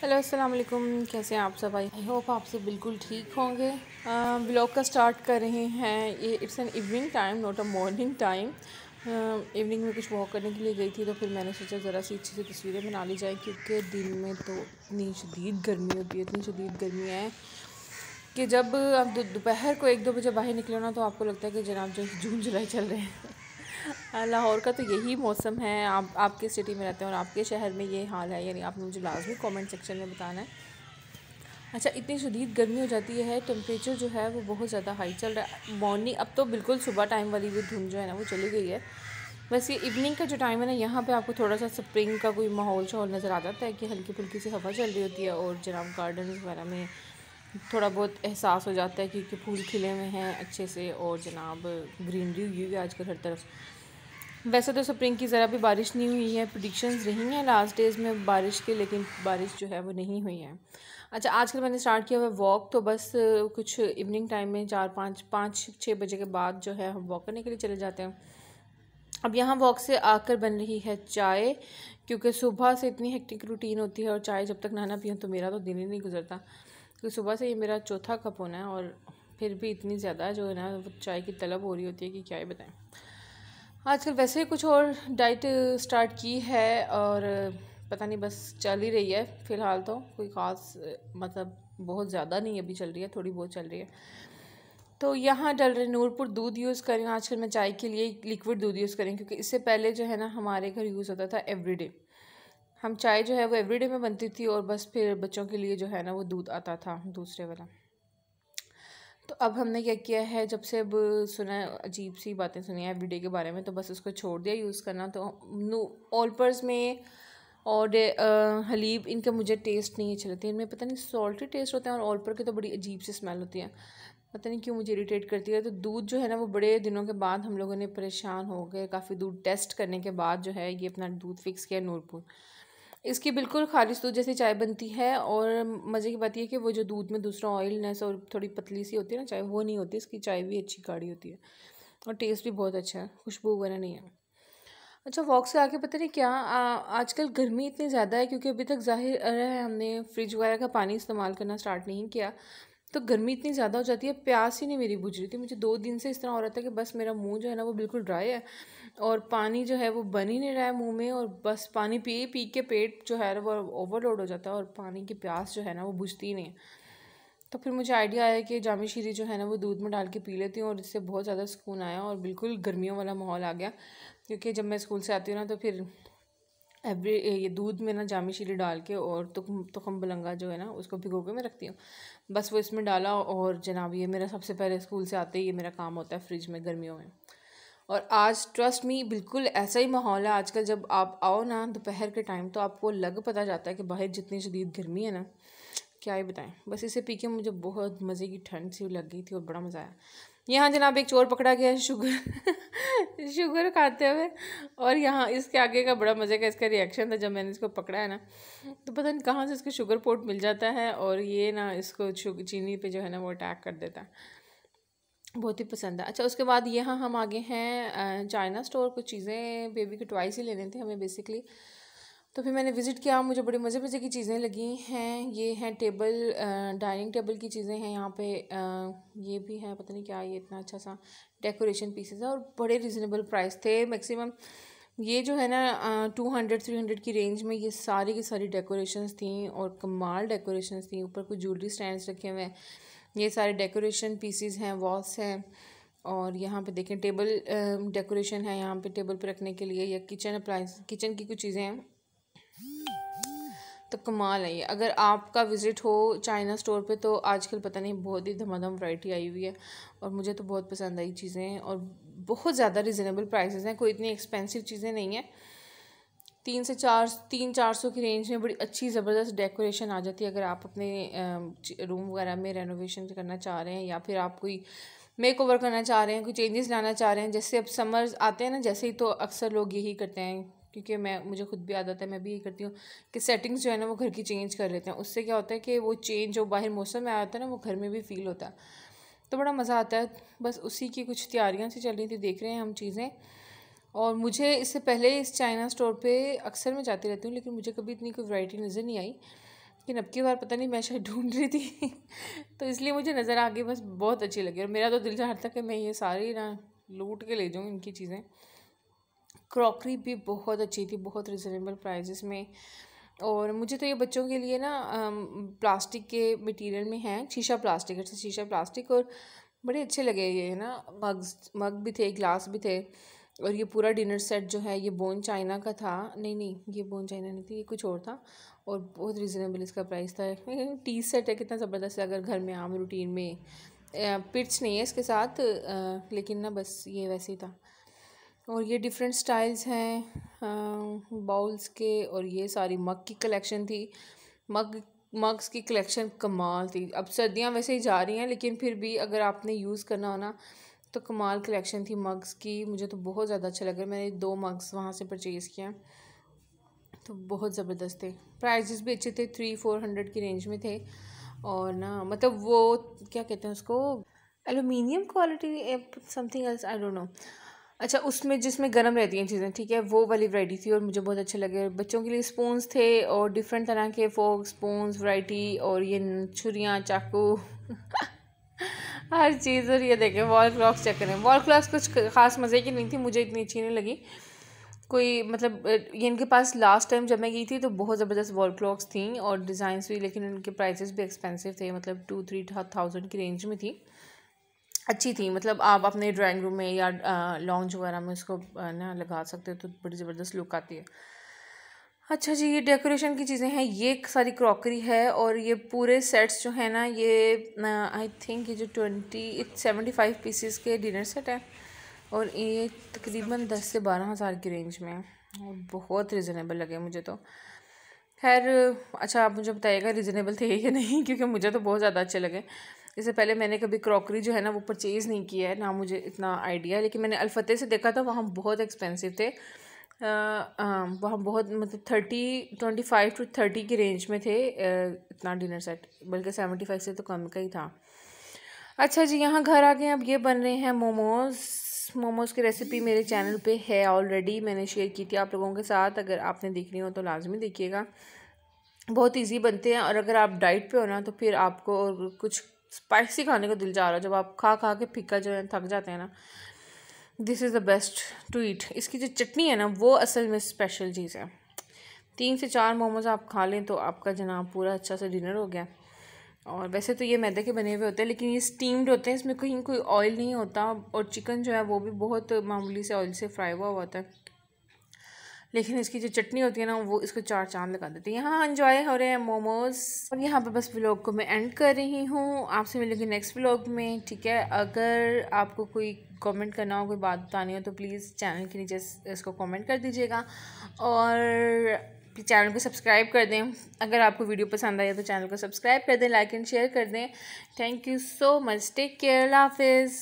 Hello अस्सलाम वालेकुम। कैसे हैं आप सब? आई होप आप सब बिल्कुल ठीक होंगे। ब्लॉग का स्टार्ट कर रहे हैं। ये it's an evening time, not a morning time. Evening में कुछ वॉक करने के लिए गई थी, तो फिर मैंने सोचा ज़रा सी अच्छी सी तस्वीरें बना ली जाए, क्योंकि दिन में तो इतनी शदीद गर्मी होती है, इतनी शदीद गर्मी है कि जब आप दोपहर को 1-2 बजे बाहर निकलो ना, तो आपको लगता है कि जनाब जो जून जुलाई चल रहे हैं। लाहौर का तो यही मौसम है। आप आपके सिटी में रहते हैं और आपके शहर में ये हाल है, यानी आपने मुझे लाजमी कमेंट सेक्शन में बताना है। अच्छा, इतनी शदीद गर्मी हो जाती है, टेम्परेचर जो है वो बहुत ज़्यादा हाई चल रहा है। मॉर्निंग अब तो बिल्कुल सुबह टाइम वाली भी धुंध जो है ना वो चली गई है। बस ये इवनिंग का जो टाइम है ना, यहाँ पे आपको थोड़ा सा स्प्रिंग का कोई माहौल शहौल नज़र आ जाता है कि हल्की फुल्की सी हवा चल रही होती है, और जनाब गार्डन वगैरह में थोड़ा बहुत एहसास हो जाता है क्योंकि फूल खिले हुए हैं अच्छे से, और जनाब ग्रीनरी हुई है आजकल हर तरफ। वैसे तो स्प्रिंग की ज़रा भी बारिश नहीं हुई है, प्रेडिक्शंस रही हैं लास्ट डेज़ में बारिश के, लेकिन बारिश जो है वो नहीं हुई है। अच्छा, आजकल मैंने स्टार्ट किया हुआ वॉक, तो बस कुछ इवनिंग टाइम में 4-5-6 बजे के बाद जो है हम वॉक करने के लिए चले जाते हैं। अब यहाँ वॉक से आकर बन रही है चाय, क्योंकि सुबह से इतनी हेक्टिक रूटीन होती है, और चाय जब तक ना ना पीऊँ तो मेरा तो दिन ही नहीं गुजरता, क्योंकि सुबह से ये मेरा चौथा कप होना है, और फिर भी इतनी ज़्यादा जो है ना वो चाय की तलब हो रही होती है कि क्या ही बताएं। आजकल वैसे ही कुछ और डाइट स्टार्ट की है, और पता नहीं बस चल ही रही है फ़िलहाल, तो कोई ख़ास मतलब बहुत ज़्यादा नहीं अभी चल रही है, थोड़ी बहुत चल रही है। तो यहाँ डल रहे नूरपुर दूध यूज़ करें आजकल मैं चाय के लिए, लिक्विड दूध यूज़ करें, क्योंकि इससे पहले जो है ना हमारे घर यूज़ होता था एवरीडे। हम चाय जो है वो एवरीडे में बनती थी, और बस फिर बच्चों के लिए जो है ना वो दूध आता था दूसरे वाला। तो अब हमने क्या किया है, जब से अब सुना है, अजीब सी बातें सुनी है एवरीडे के बारे में, तो बस उसको छोड़ दिया यूज़ करना। तो ऑलपर्स में और हलीब, इनका मुझे टेस्ट नहीं अच्छे लगते, इनमें पता नहीं सॉल्टी टेस्ट होता है, और ऑलपर की तो बड़ी अजीब सी स्मेल होती है, पता नहीं क्यों मुझे इरिटेट करती है। तो दूध जो है ना वो बड़े दिनों के बाद हम लोगों ने परेशान हो गए, काफ़ी दूध टेस्ट करने के बाद जो है ये अपना दूध फिक्स किया नूरपुर। इसकी बिल्कुल खालिश दूध जैसी चाय बनती है, और मज़े की बात यह कि वो जो दूध में दूसरा ऑयलनेस और थोड़ी पतली सी होती है ना चाय, वो नहीं होती। इसकी चाय भी अच्छी गाढ़ी होती है, और टेस्ट भी बहुत अच्छा है, खुशबू वगैरह नहीं है। अच्छा, वॉक से आके पता नहीं क्या आजकल गर्मी इतनी ज़्यादा है, क्योंकि अभी तक ज़ाहिर है हमने फ्रिज वगैरह का पानी इस्तेमाल करना स्टार्ट नहीं किया, तो गर्मी इतनी ज़्यादा हो जाती है, प्यास ही नहीं मेरी बुझ रही थी। मुझे 2 दिन से इस तरह हो रहा था कि बस मेरा मुंह जो है ना वो बिल्कुल ड्राई है, और पानी जो है वो बन ही नहीं रहा है मुंह में, और बस पानी पी पी के पेट जो है वो ओवरलोड हो जाता है, और पानी की प्यास जो है ना वो बुझती ही नहीं है। तो फिर मुझे आइडिया आया कि जामी शीरी जो है ना वो दूध में डाल के पी लेती हूँ, और इससे बहुत ज़्यादा सुकून आया, और बिल्कुल गर्मियों वाला माहौल आ गया। क्योंकि जब मैं स्कूल से आती हूँ ना, तो फिर ये दूध में ना जामी शीरी डाल के, और तुखम बलंगा जो है ना उसको भिगो के मैं रखती हूँ, बस वो इसमें डाला, और जनाब ये मेरा सबसे पहले स्कूल से आते ही ये मेरा काम होता है फ्रिज में गर्मियों में। और आज ट्रस्ट मी बिल्कुल ऐसा ही माहौल है आजकल। जब आप आओ ना दोपहर के टाइम, तो आपको लग पता जाता है कि बाहर जितनी शदीद गर्मी है ना, क्या ही बताएं। बस इसे पी के मुझे बहुत मज़े की ठंड सी लग गई थी, और बड़ा मज़ा आया। यहाँ जनाब एक चोर पकड़ा गया है शुगर शुगर खाते हुए, और यहाँ इसके आगे का बड़ा मज़े का इसका रिएक्शन था जब मैंने इसको पकड़ा है ना, तो पता नहीं कहाँ से इसको शुगर पोट मिल जाता है, और ये ना इसको चीनी पे जो है ना वो अटैक कर देता है। बहुत ही पसंद है। अच्छा, उसके बाद यहाँ हम आगे हैं चाइना स्टोर। कुछ चीज़ें बेबी के टॉयज़ ही लेने थे हमें बेसिकली, तो फिर मैंने विज़िट किया। मुझे बड़ी मज़े मज़े की चीज़ें लगी हैं। ये हैं टेबल, डाइनिंग टेबल की चीज़ें हैं यहाँ पे। ये भी है, पता नहीं क्या, ये इतना अच्छा सा डेकोरेशन पीसेस है, और बड़े रिजनेबल प्राइस थे। मैक्सिमम ये जो है ना 200-300 की रेंज में ये सारी की सारी डेकोरेशंस थी, और कमाल डेकोरेशंस थी। ऊपर कुछ ज्वेलरी स्टैंड्स रखे हुए हैं, ये सारे डेकोरेशन पीसेस हैं, वॉल्स हैं। और यहाँ पे देखें टेबल डेकोरेशन है यहाँ पे टेबल पे रखने के लिए, या किचन अप्लाइंस, किचन की कुछ चीज़ें हैं, तो कमाल है ये। अगर आपका विज़िट हो चाइना स्टोर पे, तो आजकल पता नहीं बहुत ही धमाधम वैरायटी आई हुई है, और मुझे तो बहुत पसंद आई चीज़ें, और बहुत ज़्यादा रिजनेबल प्राइसेस हैं, कोई इतनी एक्सपेंसिव चीज़ें नहीं हैं। 300 की रेंज में बड़ी अच्छी ज़बरदस्त डेकोरेशन आ जाती है। अगर आप अपने रूम वगैरह में रेनोवेशन करना चाह रहे हैं, या फिर आप कोई मेक ओवर करना चाह रहे हैं, कोई चेंजेस लाना चाह रहे हैं, जैसे अब समर्स आते हैं ना जैसे ही, तो अक्सर लोग यही करते हैं, क्योंकि मुझे खुद भी आदत है, मैं भी यही करती हूँ कि सेटिंग्स जो है ना वो घर की चेंज कर लेते हैं। उससे क्या होता है कि वो चेंज जो बाहर मौसम में आया होता है ना, वो घर में भी फ़ील होता है, तो बड़ा मज़ा आता है। बस उसी की कुछ तैयारियाँ सी चल रही थी, देख रहे हैं हम चीज़ें। और मुझे इससे पहले इस चाइना स्टोर पे अक्सर मैं जाती रहती हूँ, लेकिन मुझे कभी इतनी कोई वैरायटी नज़र नहीं आई। लेकिन अब की बार पता नहीं मैं शायद ढूंढ रही थी तो इसलिए मुझे नज़र आ गई, बस बहुत अच्छी लगी और मेरा तो दिल चाहता कि मैं ये सारी ना लूट के ले जाऊँ इनकी चीज़ें। क्रॉकरी भी बहुत अच्छी थी, बहुत रिजनेबल प्राइजेस में। और मुझे तो ये बच्चों के लिए ना प्लास्टिक के मटेरियल में है, शीशा प्लास्टिक, अच्छा शीशा प्लास्टिक, और बड़े अच्छे लगे ये ना। मग भी थे, ग्लास भी थे, और ये पूरा डिनर सेट जो है ये बोन चाइना का था। नहीं नहीं, ये बोन चाइना नहीं थी, ये कुछ और था, और बहुत रिजनेबल इसका प्राइस था। टी सेट है, कितना ज़बरदस्त है अगर घर में आम रूटीन में। पिट्स नहीं है इसके साथ, लेकिन ना बस ये वैसे ही था। और ये डिफरेंट स्टाइल्स हैं बाउल्स के, और ये सारी मग की कलेक्शन थी। मग्स की कलेक्शन कमाल थी। अब सर्दियां वैसे ही जा रही हैं, लेकिन फिर भी अगर आपने यूज़ करना हो ना तो कमाल कलेक्शन थी मग्स की। मुझे तो बहुत ज़्यादा अच्छा लगा, मैंने 2 मग्स वहाँ से परचेज़ किया, तो बहुत ज़बरदस्त थे। प्राइजेस भी अच्छे थे, 300-400 की रेंज में थे। और ना मतलब वो क्या कहते हैं उसको, aluminium quality something else, I don't know. अच्छा, उसमें जिसमें गर्म रहती हैं चीज़ें, ठीक है, वो वाली वैरायटी थी और मुझे बहुत अच्छे लगे। बच्चों के लिए स्पून्स थे और डिफरेंट तरह के फोक स्पून्स वैरायटी, और ये छुरियाँ, चाकू हर चीज़। और ये देखें वॉल क्लॉक्स चेक करें, वॉल क्लॉक्स कुछ ख़ास मज़े की नहीं थी, मुझे इतनी अच्छी नहीं लगी कोई, मतलब ये इनके पास लास्ट टाइम जब मैं गई थी तो बहुत ज़बरदस्त वॉल क्लॉक्स थी और डिज़ाइंस भी, लेकिन इनके प्राइसेस भी एक्सपेंसिव थे, मतलब 2-3 थाउजेंड की रेंज में थी। अच्छी थी, मतलब आप अपने ड्राइंग रूम में या लॉन्ज वगैरह में इसको ना लगा सकते हो, तो बड़ी ज़बरदस्त लुक आती है। अच्छा जी, ये डेकोरेशन की चीज़ें हैं, ये सारी क्रॉकरी है, और ये पूरे सेट्स जो है ना, ये आई थिंक ये जो 75 पीसीस के डिनर सेट है, और ये तकरीबन 10 से 12 हज़ार की रेंज में है, और बहुत रिजनेबल लगे मुझे तो। खैर अच्छा, आप मुझे बताइएगा रिजनेबल थे या नहीं, क्योंकि मुझे तो बहुत ज़्यादा अच्छे लगे। इससे पहले मैंने कभी क्रॉकरी जो है ना वो परचेज़ नहीं किया है, ना मुझे इतना आइडिया है, लेकिन मैंने अल्फते से देखा था, वहाँ बहुत एक्सपेंसिव थे। वहाँ बहुत मतलब 25 to 30 की रेंज में थे इतना डिनर सेट, बल्कि 75 से तो कम का ही था। अच्छा जी, यहाँ घर आ गए, अब ये बन रहे हैं मोमोज़ की रेसिपी मेरे चैनल पे है ऑलरेडी, मैंने शेयर की थी आप लोगों के साथ। अगर आपने देखनी हो तो लाजमी देखिएगा, बहुत इजी बनते हैं। और अगर आप डाइट पे हो ना तो फिर आपको कुछ स्पाइसी खाने का दिल जा रहा है, जब आप खा खा के फिक्का जो है थक जाते हैं ना, this is the best to eat. इसकी जो चटनी है ना वो असल में स्पेशल चीज़ है। 3 से 4 मोमोज़ आप खा लें तो आपका जनाब पूरा अच्छा सा डिनर हो गया। और वैसे तो ये मैदे के बने हुए होते हैं, लेकिन ये स्टीम्ड होते हैं, इसमें कहीं कोई ऑयल नहीं होता, और चिकन जो है वो भी बहुत मामूली से ऑयल से फ्राई हुआ होता है, लेकिन इसकी जो चटनी होती है ना वो इसको 4 चांद लगा देती है। यहाँ एंजॉय हो रहे हैं मोमोज़, और यहाँ पे बस व्लॉग को मैं एंड कर रही हूँ। आपसे मिलूँगी नेक्स्ट व्लॉग में, ठीक है। अगर आपको कोई कमेंट करना हो, कोई बात बतानी हो, तो प्लीज़ चैनल के नीचे इसको कमेंट कर दीजिएगा, और चैनल को सब्सक्राइब कर दें। अगर आपको वीडियो पसंद आया तो चैनल को सब्सक्राइब कर दें, लाइक एंड शेयर कर दें। Thank you so much, take care, अल्लाह हाफिज़।